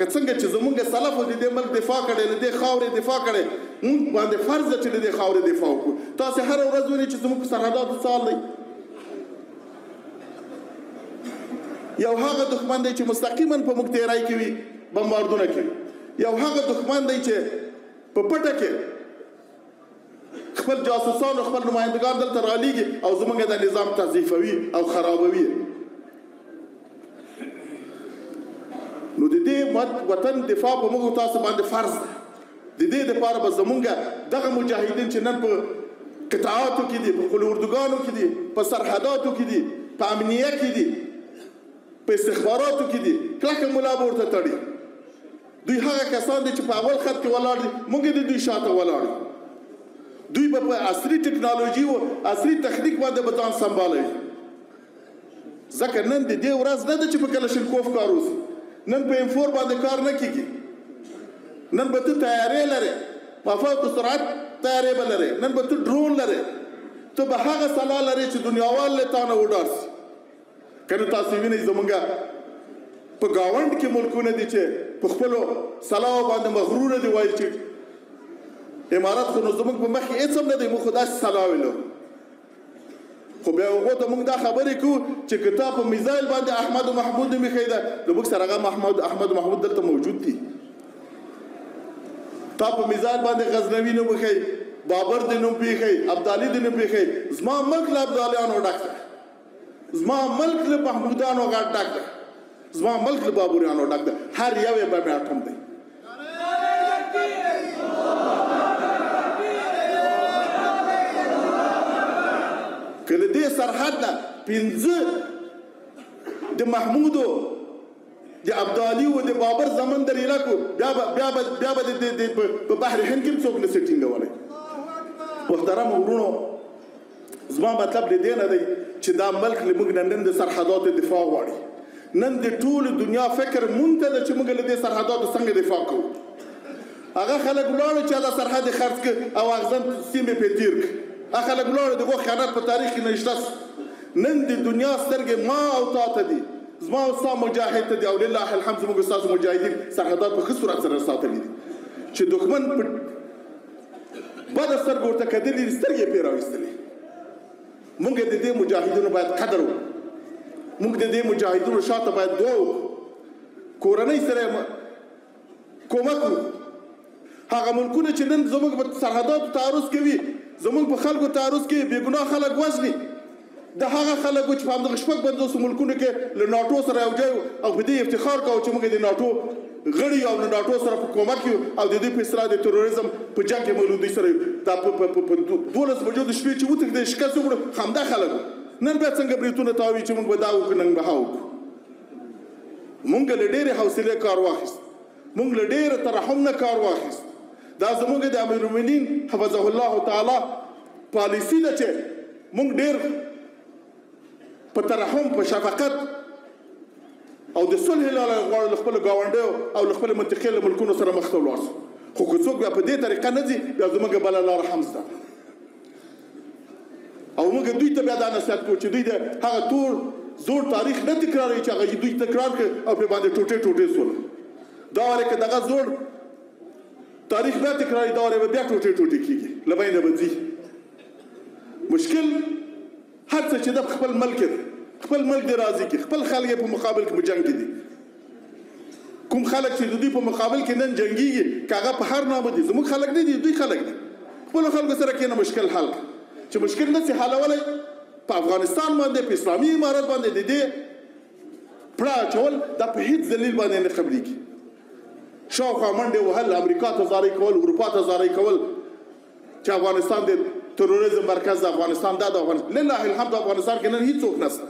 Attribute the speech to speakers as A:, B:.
A: لکه څنګه چې زمونږ سلفو د دې ملک دفاع کړی له دې خاورې دفاع کړی مونږ باندې فرض ده چې د دې خاورې دفاع وکړو. تاسې هره ورځ وینئ چې زموږ په سرحداتو څه حال دی. یو هغه دښمن دی چې مستقیما په موږ تیری کوي، بمباردونه کوي. یو هغه دښمن دی چې په پټه کې خپل جاسوسان او خپل نمایندګان دلته رالیږي او زموږ د نظام تضعیفوي او خرابوي. نو د دې وطن دفاع په موږ تاسو باندې فرض ده. د دې دپاره به زمونږ دغه مجاهدین چې نن په قطاعاتو کې دي، په خپلو اردوګانو کې دي، په سرحداتو کې دي، په امنیه کې دي، په استخباراتو کې دي، کلکه ملا به ورته تړي. دوی هغه کسان دي چې په اول خط کې ولاړ دي، موږ د دوی شاته ولاړ یو. دوی به په عصري ټکنالوژي او عصري تخنیک باندې به ځان سنبالوي. ځکه نن د دې ورځ نه ده چې په کلشنکوف کار وشي، نن په M4 باندې کار نه کیږي. نن به ته تیارې لرې، په فوق سرعت تیارې به لرې، نن به ته ډرون لرې، ته به هغه سلاح لرې چې دنیاوال له تا نه وډار شي. که نه تاسې وینئ زمونږ په ګاونډ کې ملکونه دي چې په خپلو سلاحو باندې مغروره دي، وایي چې امارت خو نو زمونږ په مخ کې هېڅ هم نه دی، موږ خو داسې سلاحوې لرو. خو بیا هغو ته موږ دا خبرې کوو چې که تا په میزایل باندې احمد محمود نوم ایښی ده، نو موږ سره هغه احمد محمود دلته موجود دي. تا په میزایل باندې غزنوي نوم ایښی، بابر دې نوم پېښی، ابدالي دې نوم پېښی. زما ملک له ابدالیانو ډک دی، زما ملک له محمودانو غټ ډک دی، زما ملک له بابریانو ډک دی. هر یو یې بم اټم دی. که له دې سرحد نه 5 د محمودو، د ابدالي او د بابر زمن در ایله کړو، بیا به په بحر هند کې هم څوک نشي ټینګولی. محترمو ورونو، زما مطلب د دې نه دی چې دا ملک له موږ نه نن د سرحداتو دفاع غواړي. نن د ټولو دنیا فکر مونږ ته ده چې موږ له دې سرحداتو څنګه دفاع کوو. هغه خلک ولاړو چې هغه سرحد یې خرڅ کړ او اغزن سیمې پرې تېر کړ. هغه خلک ولاړو د هغو خیانت په تاریخ کې نشته. نن د دنیا سترګې ما او تا ته دي، زما او ستا مجاهد ته دي، او لله الحمد زموږ ستاسو مجاهدین سرحدات په ښه صورت سره ساتلي دي چې دښمن په بده سترګو ورته کتلي دي، سترګې یې پرې راویستلې. موږ د دې مجاهدینو باید قدر وکړو، موږ د دې مجاهدینو شاته باید دعا وکړو، کورنۍ سره کومک وکړو. هغه ملکونه چې نن زموږ په سرحداتو تعرض کوي، زموږ په خلکو تعرض کوي، بې ګناه خلک وژني، د هغه خلکو چې په همدغه 50 ملکونو کې له ناټو سره یو ځای او په دې افتخار کوو چې موږ د ناټو غړي او له ناټو سره په کومک یو او د دوی په اصلاح د تروریزم په جنګ کې موږ دوی سره دا په 12 بجو د شپې چې وتښتېدل شکست وکړو، همدا خلک نن بیا څنګه بریتونه تاوي چې موږ به دا وکړو، نن به ها وکړو. موږ له ډېرې حوصلې کار واخیست، موږ له ډېره ترحم نه کار واخیست. دا زموږ د امیرالمؤمنین حفظه الله تعالی پالیسي ده چې موږ ډېر په ترحم، په شفقت او د صلح له لارې غواړو له خپلو ګاونډیو او له خپلو منطقې له ملکونو سره مخ ته ولاړ شو. خو که څوک بیا په دې طریقه نه ځي، بیا زموږ بله لاره هم شته. او موږ دوی ته بیا دا نصیحت کوو چې دوی د هغه تور زوړ تاریخ نه تکراروي چې هغه دوی تکرار کړ او پرې باندې ټوټې ټوټې شول. دا وارې که دغه زوړ تاریخ بیا تکراري، دا وارې به بیا ټوټې ټوټې کېږي، له بینه به ځي. مشکل هر څه چې د خپل ملک دی، خپل ملک دی راضي کړي، خپل خلک یې په مقابل کې په جنګ کې دي. کوم خلک چې د دوی په مقابل کې نن جنګېږي، که هغه په هر نامه دي، زموږ خلک نه دي، دوی خلک دي. خپلو خلکو سره کښېنه، مشکل حل کړه. چې مشکل نه سي حلولی، په افغانستان باندې، په اسلامي امارت باندې د دې پړه اچول، دا په هېڅ دلیل باندې نه قبلېږي. شاوخوا منډې وهل، امریکا ته زارۍ کول، اروپا ته زارۍ کول چې افغانستان د تروریزم مرکز د افغانستان دا د افغانستان. لله الحمد افغانستان کې نن هېڅوک نشته.